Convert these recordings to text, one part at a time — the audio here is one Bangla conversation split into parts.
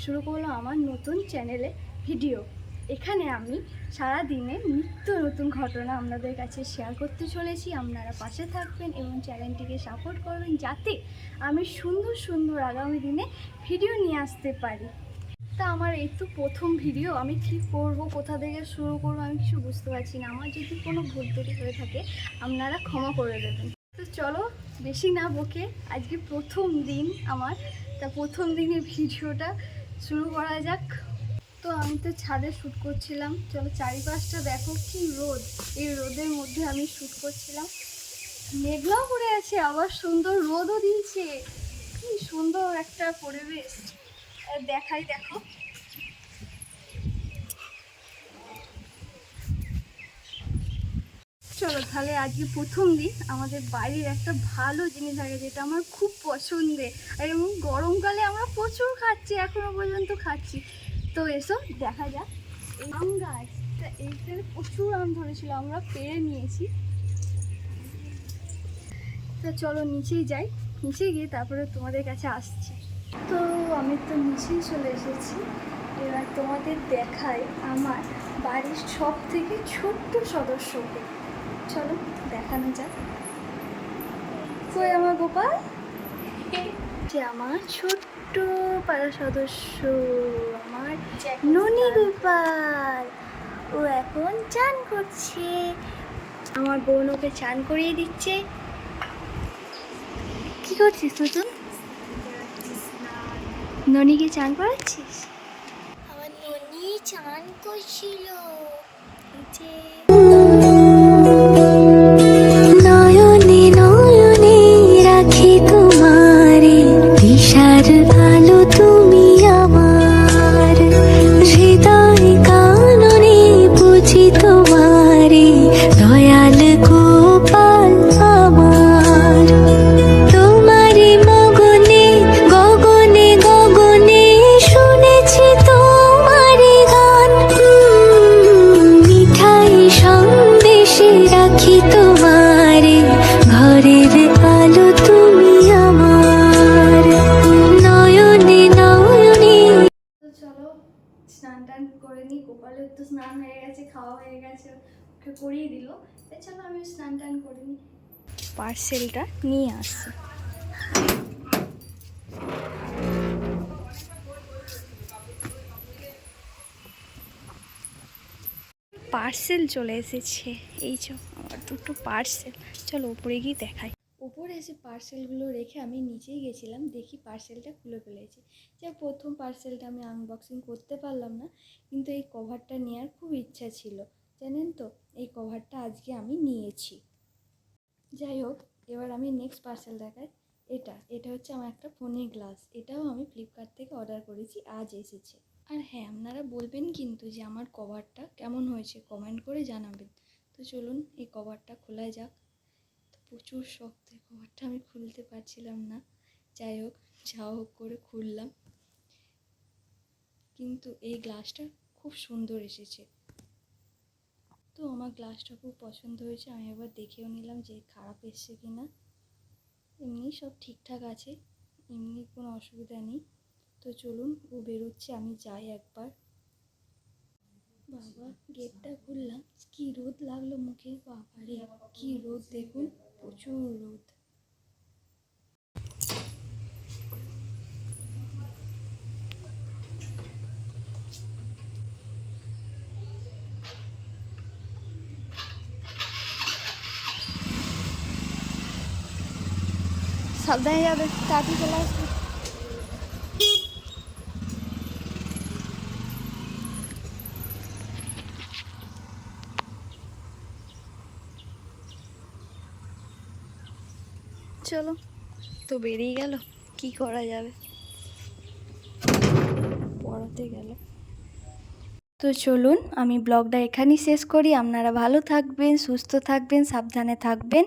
শুরু করলাম আমার নতুন চ্যানেলে ভিডিও। এখানে আমি সারা দিনে নিত্য নতুন ঘটনা আপনাদের কাছে শেয়ার করতে চলেছি। আপনারা পাশে থাকবেন এবং চ্যানেলটিকে সাপোর্ট করবেন, যাতে আমি সুন্দর সুন্দর আগামী দিনে ভিডিও নিয়ে আসতে পারি। তা আমার এই তো প্রথম ভিডিও, আমি কী করব, কোথা থেকে শুরু করবো আমি কিছু বুঝতে পারছি না। আমার যদি কোনো ভুল ত্রুটি হয়ে থাকে আপনারা ক্ষমা করে দেবেন। তো চলো বেশি না বকে, আজকে প্রথম দিন আমার, তা প্রথম দিনের ভিডিওটা শুরু করা যাক। তো আমি তো ছাদে শ্যুট করছিলাম। চলো চারিপাশটা দেখো কি রোদ, এই রোদের মধ্যে আমি শ্যুট করছিলাম। মেঘলাও করে আছে, আবার সুন্দর রোদও দিয়েছে, কি সুন্দর একটা পরিবেশ। দেখাই, দেখো চলো তাহলে আজকে প্রথম দিন আমাদের বাড়ির একটা ভালো জিনিস আছে যেটা আমার খুব পছন্দের, আর এবং গরমকালে আমরা প্রচুর খাচ্ছি, এখনো পর্যন্ত খাচ্ছি। তো এসো দেখা যাক। আম গাছটা, এইখানে প্রচুর আম ধরেছিল, আমরা পেরে নিয়েছি। তো চলো নিচেই যাই, নিচে গিয়ে তারপরে তোমাদের কাছে আসছি। তো আমি তো নিচেই চলে এসেছি। এবার তোমাদের দেখাই আমার বাড়ির সব থেকে ছোট্ট সদস্যকে। চলো দেখানো যাক। কই আমার গোপাল, যে আমার ছোট্ট পাড়া সদস্য, আমার ননি গোপাল। ও এখন চান করছে, আমার বোন ওকে চান করিয়ে দিচ্ছে। কি করছিস তুই? ননিকে চান করাচ্ছিস? আমার ননি চান করছিল। নয়নে নয়নে রাখি তোমারে, দিশার আলো তুমি আমার, হৃদয় কাননে বুঝি তোমারে, দয়াল গোপাল আমার। তোমারি মগনে গগনে গগনে শুনেছি তোমারি গান, মিঠাই সন্দেশে রাখি তোমারে, ঘরের আলো তুমি আমার, নয়নে নয়নে। তো চলো স্নান টান করে নিই। গোপালের তো স্নান হয়ে গেছে, খাওয়া হয়ে গেছে, ওকে করিয়ে দিল। তাই চলো আমি স্নান টান করে নিই, পার্সেলটা নিয়ে আসছি। পার্সেল চলে এসেছে, এই যে আমার দুটো পার্সেল। চলো উপরে গিয়ে দেখাই। উপরে এসে পার্সেলগুলো রেখে আমি নিচেই গেছিলাম, দেখি পার্সেলটা খুলে ফেলেছি। যে প্রথম পার্সেলটা আমি আনবক্সিং করতে পারলাম না, কিন্তু এই কভারটা নেওয়ার খুব ইচ্ছা ছিল, জানেন তো। এই কভারটা আজকে আমি নিয়েছি। যাই হোক, এবার আমি নেক্সট পার্সেল দেখাই। এটা হচ্ছে আমার একটা ফোনের গ্লাস। এটাও আমি ফ্লিপকার্ট থেকে অর্ডার করেছি, আজ এসেছে। আর হ্যাঁ, আপনারা বলবেন কিন্তু যে আমার কভারটা কেমন হয়েছে, কমেন্ট করে জানাবেন। তো চলুন এই কভারটা খোলা যাক। তো প্রচুর শক্ত, এই কভারটা আমি খুলতে পারছিলাম না। যাই হোক, যা হোক করে খুললাম। কিন্তু এই গ্লাসটা খুব সুন্দর এসেছে। তো আমার গ্লাসটা খুব পছন্দ হয়েছে। আমি একবার দেখেও নিলাম যে খারাপ এসছে কি না। এমনি সব ঠিকঠাক আছে, এমনি কোনো অসুবিধা নেই। তো চলুন, ও বেরোচ্ছে, আমি যাই একবার। বাবা, গেটটা খুললাম, কি রোদ লাগলো মুখে, বাবারে কি রোদ দেখুন, প্রচুর রোদ। সাবধানে যাবে, তাড়াতাড়ি চলে আসবে। চলো, তো বেরিয়ে গেল, কি করা যাবে, পড়াতে গেল। তো চলুন আমি ব্লগটা এখানেই শেষ করি। আপনারা ভালো থাকবেন, সুস্থ থাকবেন, সাবধানে থাকবেন।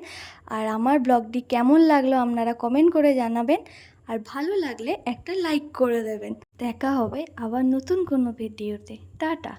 আর আমার ব্লগটি কেমন লাগলো আপনারা কমেন্ট করে জানাবেন। আর ভালো লাগলে একটা লাইক করে দেবেন। দেখা হবে আবার নতুন কোনো ভিডিওতে। টাটা।